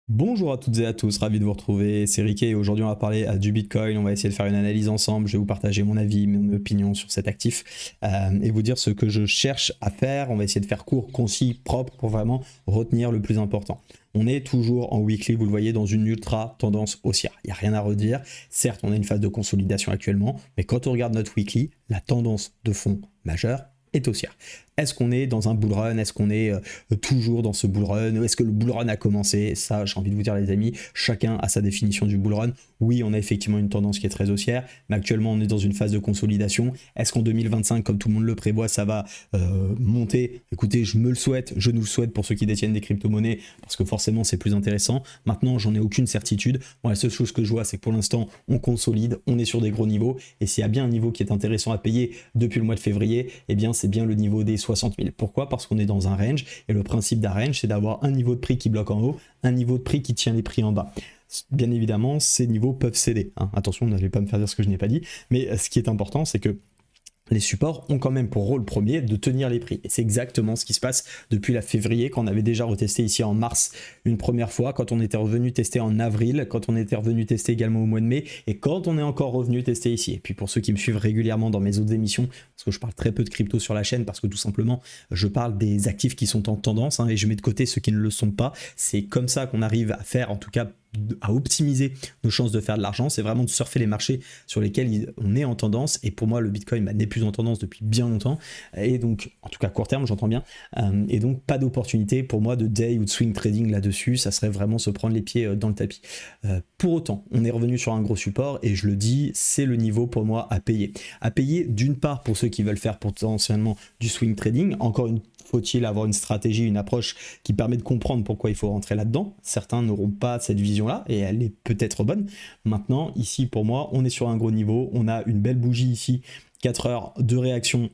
Bonjour à toutes et à tous, ravi de vous retrouver, c'est Ricky et aujourd'hui on va parler du Bitcoin, on va essayer de faire une analyse ensemble, je vais vous partager mon avis, mon opinion sur cet actif et vous dire ce que je cherche à faire, on va essayer de faire court, concis, propre pour vraiment retenir le plus important. On est toujours en weekly, vous le voyez, dans une ultra tendance haussière, il n'y a rien à redire, certes on a une phase de consolidation actuellement, mais quand on regarde notre weekly, la tendance de fond majeure est haussière. Est-ce qu'on est dans un bull run? Est-ce qu'on est toujours dans ce bull run? Est-ce que le bull run a commencé? Ça, j'ai envie de vous dire les amis, chacun a sa définition du bull run. Oui, on a effectivement une tendance qui est très haussière, mais actuellement on est dans une phase de consolidation. Est-ce qu'en 2025, comme tout le monde le prévoit, ça va monter? Écoutez, je me le souhaite, je nous le souhaite pour ceux qui détiennent des crypto-monnaies, parce que forcément c'est plus intéressant. Maintenant, j'en ai aucune certitude. Moi, la seule chose que je vois, c'est que pour l'instant, on consolide, on est sur des gros niveaux, et s'il y a bien un niveau qui est intéressant à payer depuis le mois de février, eh bien c'est bien le niveau des 60 000. Pourquoi? Parce qu'on est dans un range et le principe d'un range, c'est d'avoir un niveau de prix qui bloque en haut, un niveau de prix qui tient les prix en bas. Bien évidemment, ces niveaux peuvent céder, hein. Attention, ne vais pas me faire dire ce que je n'ai pas dit, mais ce qui est important, c'est que les supports ont quand même pour rôle premier de tenir les prix. Et c'est exactement ce qui se passe depuis la février, quand on avait déjà retesté ici en mars une première fois, quand on était revenu tester en avril, quand on était revenu tester également au mois de mai, et quand on est encore revenu tester ici. Et puis pour ceux qui me suivent régulièrement dans mes autres émissions, parce que je parle très peu de crypto sur la chaîne, parce que tout simplement, je parle des actifs qui sont en tendance, hein, et je mets de côté ceux qui ne le sont pas. C'est comme ça qu'on arrive à faire, en tout cas, à optimiser nos chances de faire de l'argent, c'est vraiment de surfer les marchés sur lesquels on est en tendance. Et pour moi, le Bitcoin n'est plus en tendance depuis bien longtemps, et donc en tout cas court terme, j'entends bien, et donc pas d'opportunité pour moi de day ou de swing trading là-dessus. Ça serait vraiment se prendre les pieds dans le tapis. Pour autant, on est revenu sur un gros support, et je le dis, c'est le niveau pour moi à payer d'une part pour ceux qui veulent faire potentiellement du swing trading. Encore une faut-il avoir une stratégie, une approche qui permet de comprendre pourquoi il faut rentrer là-dedans. Certains n'auront pas cette vision-là, et elle est peut-être bonne. Maintenant, ici, pour moi, on est sur un gros niveau. On a une belle bougie ici, 4 heures de réaction.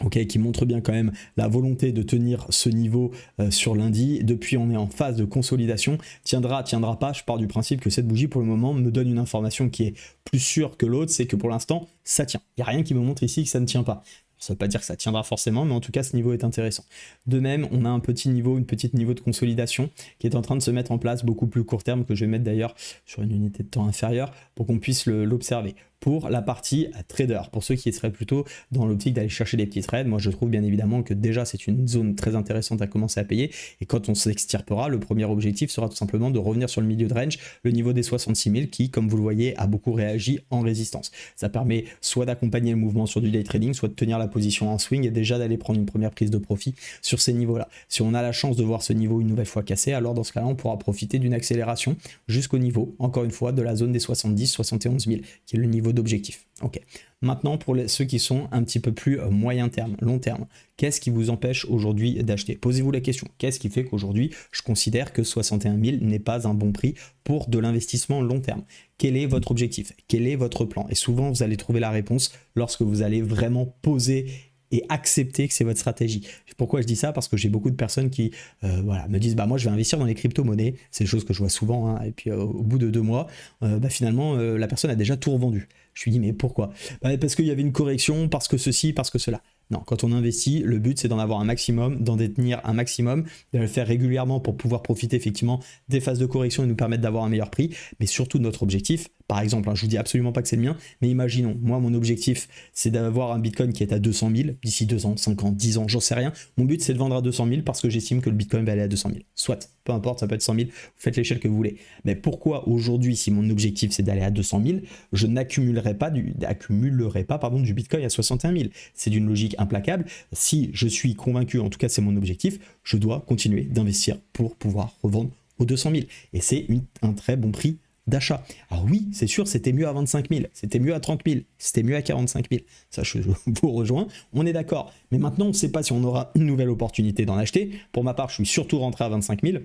Okay, qui montre bien quand même la volonté de tenir ce niveau sur lundi. Depuis, on est en phase de consolidation. Tiendra pas. Je pars du principe que cette bougie, pour le moment, me donne une information qui est plus sûre que l'autre. C'est que pour l'instant, ça tient. Il n'y a rien qui me montre ici que ça ne tient pas. Ça ne veut pas dire que ça tiendra forcément, mais en tout cas, ce niveau est intéressant. De même, on a un petit niveau, une petite niveau de consolidation qui est en train de se mettre en place, beaucoup plus court terme, que je vais mettre d'ailleurs sur une unité de temps inférieure pour qu'on puisse l'observer. Pour la partie trader, pour ceux qui seraient plutôt dans l'optique d'aller chercher des petits trades, moi je trouve bien évidemment que déjà c'est une zone très intéressante à commencer à payer, et quand on s'extirpera, le premier objectif sera tout simplement de revenir sur le milieu de range, le niveau des 66 000 qui, comme vous le voyez, a beaucoup réagi en résistance. Ça permet soit d'accompagner le mouvement sur du day trading, soit de tenir la position en swing et déjà d'aller prendre une première prise de profit sur ces niveaux-là. Si on a la chance de voir ce niveau une nouvelle fois cassé, alors dans ce cas-là, on pourra profiter d'une accélération jusqu'au niveau, encore une fois, de la zone des 70-71 000, qui est le niveau d'objectif. Ok. Maintenant, pour ceux qui sont un petit peu plus moyen terme, long terme, qu'est-ce qui vous empêche aujourd'hui d'acheter? Posez-vous la question. Qu'est-ce qui fait qu'aujourd'hui, je considère que 61 000 n'est pas un bon prix pour de l'investissement long terme? Quel est votre objectif? Quel est votre plan? Et souvent, vous allez trouver la réponse lorsque vous allez vraiment poser et accepter que c'est votre stratégie. Pourquoi je dis ça? Parce que j'ai beaucoup de personnes qui voilà, me disent bah moi je vais investir dans les crypto-monnaies, c'est des choses que je vois souvent, hein, et puis au bout de 2 mois, finalement la personne a déjà tout revendu. Je lui dis mais pourquoi? Parce qu'il y avait une correction, parce que ceci, parce que cela. Non, quand on investit, le but c'est d'en avoir un maximum, d'en détenir un maximum, de le faire régulièrement pour pouvoir profiter effectivement des phases de correction et nous permettre d'avoir un meilleur prix. Mais surtout notre objectif, par exemple, hein, je vous dis absolument pas que c'est le mien, mais imaginons, moi mon objectif c'est d'avoir un Bitcoin qui est à 200 000 d'ici 2 ans, 5 ans, 10 ans, j'en sais rien. Mon but c'est de vendre à 200 000 parce que j'estime que le Bitcoin va aller à 200 000. Soit, peu importe, ça peut être 100 000, vous faites l'échelle que vous voulez. Mais pourquoi aujourd'hui, si mon objectif c'est d'aller à 200 000, je n'accumulerai pas du Bitcoin à 61 000? C'est d'une logique implacable. Si je suis convaincu, en tout cas c'est mon objectif, je dois continuer d'investir pour pouvoir revendre aux 200 000. Et c'est un très bon prix d'achat. Alors oui, c'est sûr, c'était mieux à 25 000, c'était mieux à 30 000, c'était mieux à 45 000. Ça, je vous rejoins, on est d'accord. Mais maintenant, on ne sait pas si on aura une nouvelle opportunité d'en acheter. Pour ma part, je suis surtout rentré à 25 000.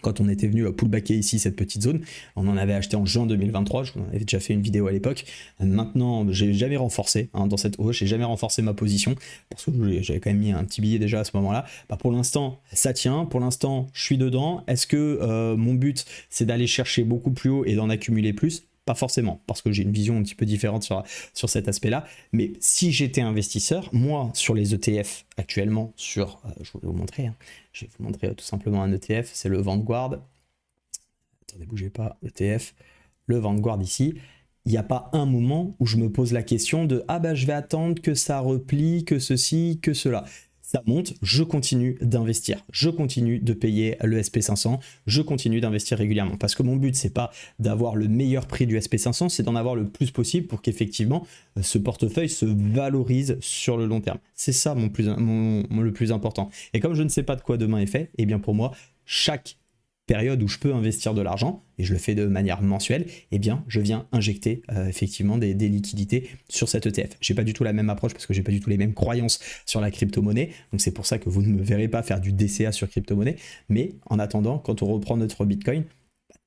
Quand on était venu pullbacker ici cette petite zone, on en avait acheté en juin 2023, je vous en avais déjà fait une vidéo à l'époque. Maintenant, j'ai jamais renforcé dans cette hausse, j'ai jamais renforcé ma position parce que j'avais quand même mis un petit billet déjà à ce moment-là. Pour l'instant, ça tient, pour l'instant, je suis dedans. Est-ce que mon but, c'est d'aller chercher beaucoup plus haut et d'en accumuler plus? Pas forcément, parce que j'ai une vision un petit peu différente sur cet aspect-là. Mais si j'étais investisseur, moi, sur les ETF actuellement, je vais vous montrer, hein. Je vais vous montrer tout simplement un ETF, c'est le Vanguard. attendez, bougez pas, ETF, le Vanguard ici, il n'y a pas un moment où je me pose la question de ah bah je vais attendre que ça replie, que ceci, que cela. Ça monte, je continue d'investir, je continue de payer le SP500, je continue d'investir régulièrement parce que mon but c'est pas d'avoir le meilleur prix du SP500, c'est d'en avoir le plus possible pour qu'effectivement ce portefeuille se valorise sur le long terme. C'est ça le plus important. Et comme je ne sais pas de quoi demain est fait, et bien pour moi, chaque période où je peux investir de l'argent, et je le fais de manière mensuelle, eh bien je viens injecter effectivement des liquidités sur cet ETF. J'ai pas du tout la même approche parce que j'ai pas du tout les mêmes croyances sur la crypto-monnaie, donc c'est pour ça que vous ne me verrez pas faire du DCA sur crypto-monnaie, mais en attendant, quand on reprend notre Bitcoin,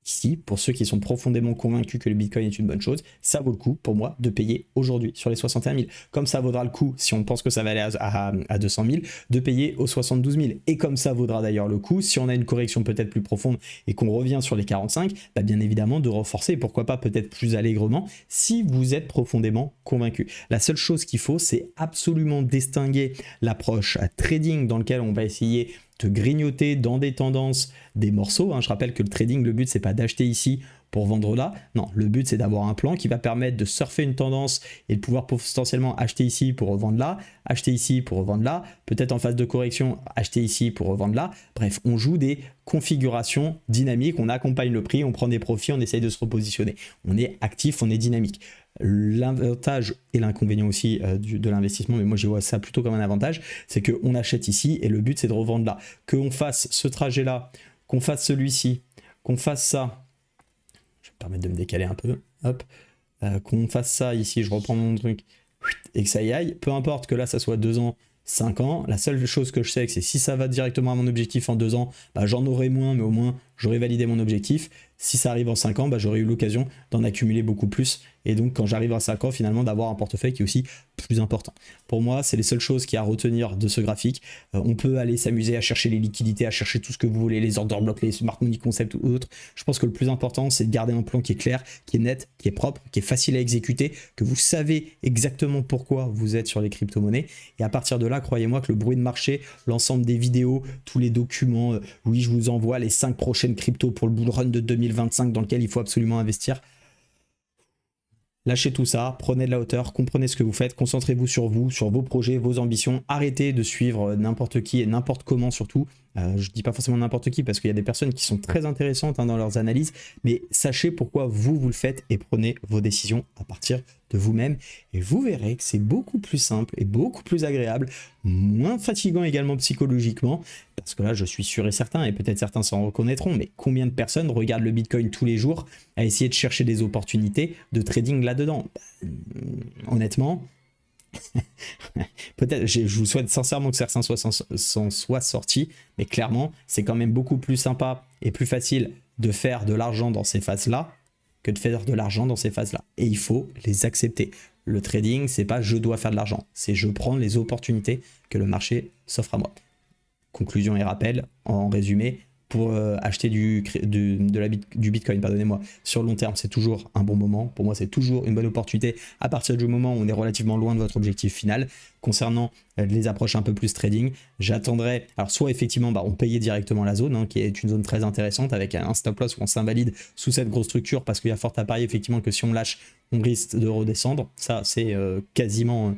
ici, pour ceux qui sont profondément convaincus que le Bitcoin est une bonne chose, ça vaut le coup pour moi de payer aujourd'hui sur les 61 000. Comme ça vaudra le coup, si on pense que ça va aller à 200 000, de payer aux 72 000. Et comme ça vaudra d'ailleurs le coup, si on a une correction peut-être plus profonde et qu'on revient sur les 45, bah bien évidemment de renforcer, pourquoi pas peut-être plus allègrement, si vous êtes profondément convaincu. La seule chose qu'il faut, c'est absolument distinguer l'approche trading dans lequel on va essayer de grignoter dans des tendances des morceaux. Je rappelle que le trading, le but c'est pas d'acheter ici pour vendre là. Non, le but c'est d'avoir un plan qui va permettre de surfer une tendance et de pouvoir potentiellement acheter ici pour revendre là, acheter ici pour revendre là, peut-être en phase de correction, acheter ici pour revendre là. Bref, on joue des configurations dynamiques, on accompagne le prix, on prend des profits, on essaye de se repositionner. On est actif, on est dynamique. L'avantage et l'inconvénient aussi de l'investissement, mais moi je vois ça plutôt comme un avantage, c'est qu'on achète ici et le but c'est de revendre là. Qu'on fasse ce trajet là, qu'on fasse celui-ci, qu'on fasse ça, je vais me permettre de me décaler un peu, hop, qu'on fasse ça ici, je reprends mon truc, et que ça y aille, peu importe que là ça soit 2 ans, 5 ans, la seule chose que je sais, c'est si ça va directement à mon objectif en 2 ans, bah, j'en aurai moins, mais au moins j'aurai validé mon objectif. Si ça arrive en 5 ans, bah, j'aurai eu l'occasion d'en accumuler beaucoup plus. Et donc quand j'arrive à 5 ans, finalement, d'avoir un portefeuille qui est aussi plus important. Pour moi, c'est les seules choses qu'il y a à retenir de ce graphique. On peut aller s'amuser à chercher les liquidités, à chercher tout ce que vous voulez, les order blocks, les smart money concepts ou autres. Je pense que le plus important, c'est de garder un plan qui est clair, qui est net, qui est propre, qui est facile à exécuter, que vous savez exactement pourquoi vous êtes sur les crypto-monnaies. Et à partir de là, croyez-moi que le bruit de marché, l'ensemble des vidéos, tous les documents, oui, je vous envoie les 5 prochaines cryptos pour le bull run de 2025 dans lequel il faut absolument investir. Lâchez tout ça, prenez de la hauteur, comprenez ce que vous faites, concentrez-vous sur vous, sur vos projets, vos ambitions. Arrêtez de suivre n'importe qui et n'importe comment surtout. Je dis pas forcément n'importe qui parce qu'il y a des personnes qui sont très intéressantes dans leurs analyses, mais sachez pourquoi vous le faites et prenez vos décisions à partir de vous-même. Et vous verrez que c'est beaucoup plus simple et beaucoup plus agréable, moins fatigant également psychologiquement, parce que là je suis sûr et certain, et peut-être certains s'en reconnaîtront, mais combien de personnes regardent le Bitcoin tous les jours à essayer de chercher des opportunités de trading là-dedans? Honnêtement, peut-être, je vous souhaite sincèrement que certains s'en soient sortis, mais clairement, c'est quand même beaucoup plus sympa et plus facile de faire de l'argent dans ces phases-là que de faire de l'argent dans ces phases-là. Et il faut les accepter. Le trading, c'est pas je dois faire de l'argent, c'est je prends les opportunités que le marché s'offre à moi. Conclusion et rappel, en résumé, pour acheter du Bitcoin, pardonnez-moi, sur le long terme, c'est toujours un bon moment. Pour moi, c'est toujours une bonne opportunité à partir du moment où on est relativement loin de votre objectif final. Concernant les approches un peu plus trading, j'attendrai, alors soit effectivement, on payait directement la zone, qui est une zone très intéressante avec un stop loss où on s'invalide sous cette grosse structure parce qu'il y a fort à parier effectivement que si on lâche, on risque de redescendre. Ça, c'est quasiment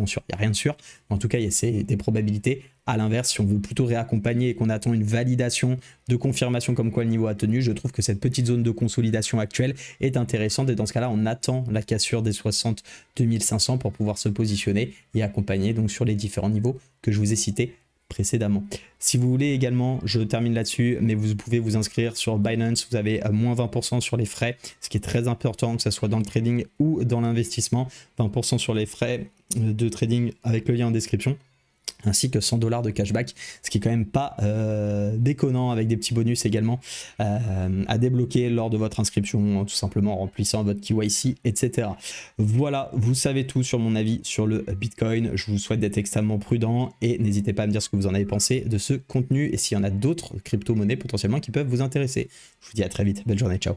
sûr, il n'y a rien de sûr. En tout cas, il y a des probabilités. À l'inverse, si on veut plutôt réaccompagner et qu'on attend une validation de confirmation comme quoi le niveau a tenu, je trouve que cette petite zone de consolidation actuelle est intéressante. Et dans ce cas-là, on attend la cassure des 62 500 pour pouvoir se positionner et accompagner donc sur les différents niveaux que je vous ai cités précédemment. Si vous voulez également, je termine là-dessus, mais vous pouvez vous inscrire sur Binance, vous avez moins 20% sur les frais, ce qui est très important, que ce soit dans le trading ou dans l'investissement, 20% sur les frais de trading avec le lien en description, ainsi que 100 $ de cashback, ce qui est quand même pas déconnant, avec des petits bonus également à débloquer lors de votre inscription, tout simplement en remplissant votre KYC, etc. Voilà, vous savez tout sur mon avis sur le Bitcoin. Je vous souhaite d'être extrêmement prudent et n'hésitez pas à me dire ce que vous en avez pensé de ce contenu et s'il y en a d'autres crypto-monnaies potentiellement qui peuvent vous intéresser. Je vous dis à très vite, belle journée, ciao.